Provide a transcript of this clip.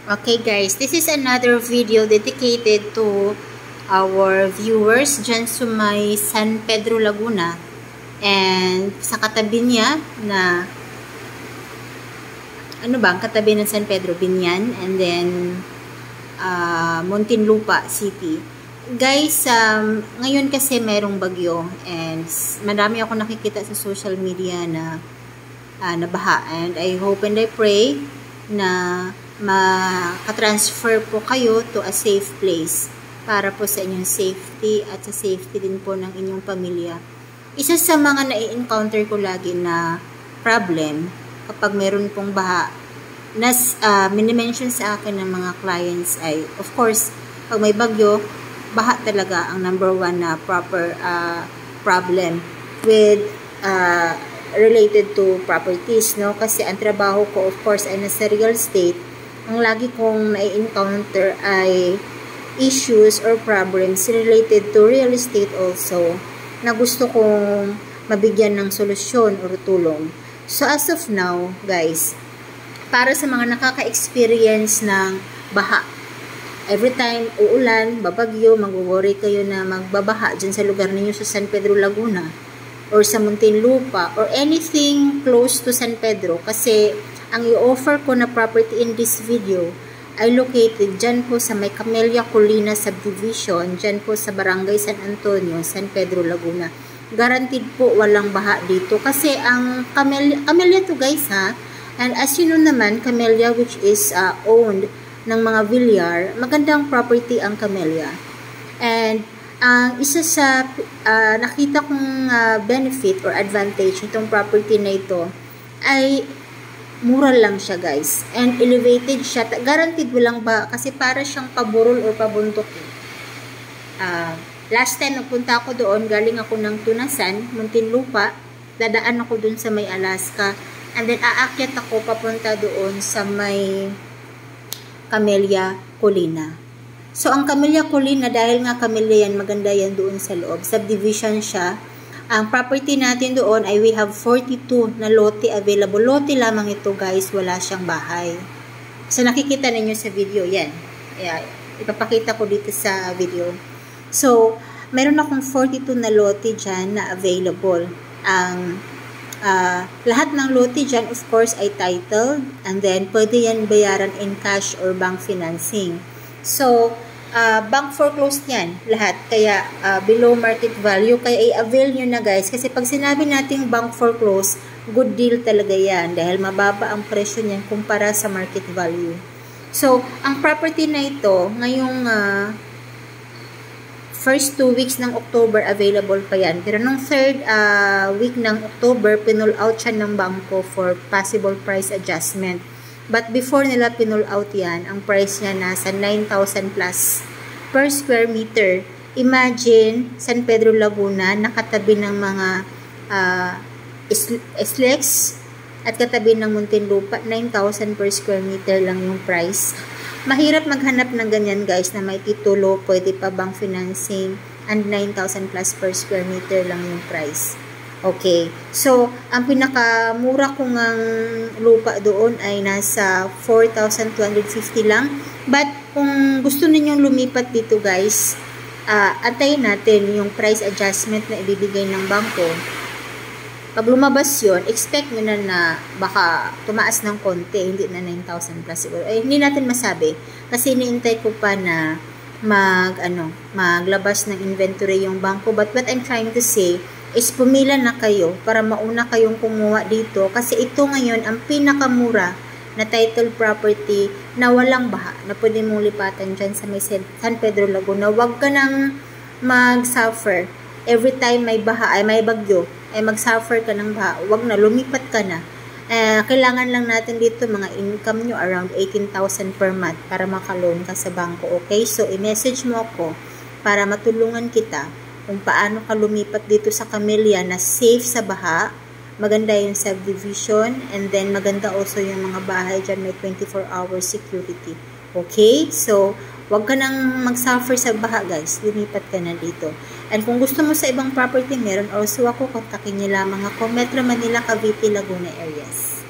Okay guys, this is another video dedicated to our viewers dyan sa may San Pedro, Laguna. And sa katabi niya na, ano ba, ang katabi ng San Pedro, Binyan, and then Muntinlupa City. Guys, ngayon kasi mayroong bagyo and marami ako nakikita sa social media na nabaha. And I hope and I pray na makatransfer po kayo to a safe place para po sa inyong safety at sa safety din po ng inyong pamilya. Isa sa mga nai-encounter ko lagi na problem kapag meron pong baha, minimension sa akin ng mga clients ay, of course, pag may bagyo, baha talaga ang number one na proper problem with related to properties, no? Kasi ang trabaho ko, of course, ay nasa real estate. Ang lagi kong nai-encounter ay issues or problems related to real estate also na gusto kong mabigyan ng solusyon or tulong. So, as of now, guys, para sa mga nakaka-experience ng baha, every time uulan, babagyo, mag-worry kayo na magbabaha dyan sa lugar ninyo sa San Pedro, Laguna, or sa Muntinlupa, or anything close to San Pedro, kasi ang i-offer ko na property in this video ay located dyan po sa may Camellia Colina Subdivision, dyan po sa Barangay San Antonio, San Pedro, Laguna. Guaranteed po walang baha dito kasi ang Camellia to guys ha, and as you know naman, Camellia which is owned ng mga Villar, magandang property ang Camellia. And ang isa sa nakita kong benefit or advantage nitong property na ito ay mura lang siya guys, and elevated siya, guaranteed walang ba kasi para siyang paburol or pabuntok. Last time nagpunta ako doon, galing ako ng Tunasan, Muntinlupa, dadaan ako doon sa may Alaska, and then aakyat ako papunta doon sa may Camellia Colina. So ang Camellia Colina, dahil nga Camellia yan, maganda yan doon sa loob, subdivision siya. Ang property natin doon ay we have 42 na lote available. Lote lamang ito guys, wala siyang bahay. So nakikita ninyo sa video yan. Ipapakita ko dito sa video. So meron akong 42 na lote dyan na available. Ang lahat ng lote dyan of course ay titled, and then pwede yan bayaran in cash or bank financing. So bank foreclosed yan, lahat. Kaya, below market value. Kaya, i-avail nyo na guys. Kasi pag sinabi nating bank foreclosed, good deal talaga yan. Dahil mababa ang presyo niyan kumpara sa market value. So, ang property na ito, ngayong first 2 weeks ng October, available pa yan. Pero nung third week ng October, pinull out siya ng bangko for possible price adjustment. But before nila pinull out yan, ang price niya nasa 9,000 plus per square meter. Imagine, San Pedro, Laguna, nakatabi ng mga SLEX at katabi ng Muntinlupa, 9,000 per square meter lang yung price. Mahirap maghanap ng ganyan guys na may titulo, pwede pa bang financing, and 9,000 plus per square meter lang yung price. Okay, so ang pinakamura kong lupa doon ay nasa 4,250 lang. But kung gusto ninyong lumipat dito guys, antayin natin yung price adjustment na ibibigay ng bangko. Pag lumabas yun, expect nyo na baka tumaas ng konti, hindi na 9,000 plus siguro. Hindi natin masabi kasi iniintay ko pa na maglabas ng inventory yung bangko. But what I'm trying to say is pumila na kayo para mauna kayong kumuha dito kasi ito ngayon ang pinakamura na title property na walang baha na pwede mong lipatan dyan sa may San Pedro, Laguna. Huwag ka nang mag-suffer every time may baha, ay may bagyo, ay mag-suffer ka ng baha. Huwag na, lumipat ka na. Kailangan lang natin dito mga income nyo around 18,000 per month para makaloan ka sa bangko. Okay, so i-message mo ako para matulungan kita kung paano ka lumipat dito sa Camellia na safe sa baha, maganda yung subdivision, and then maganda also yung mga bahay dyan, may 24-hour security. Okay? So, wag ka nang mag-suffer sa baha guys, lumipat ka na dito. And kung gusto mo sa ibang property, meron also ako, kontakin niyo lamang ako, Metro Manila, Cavite, Laguna areas.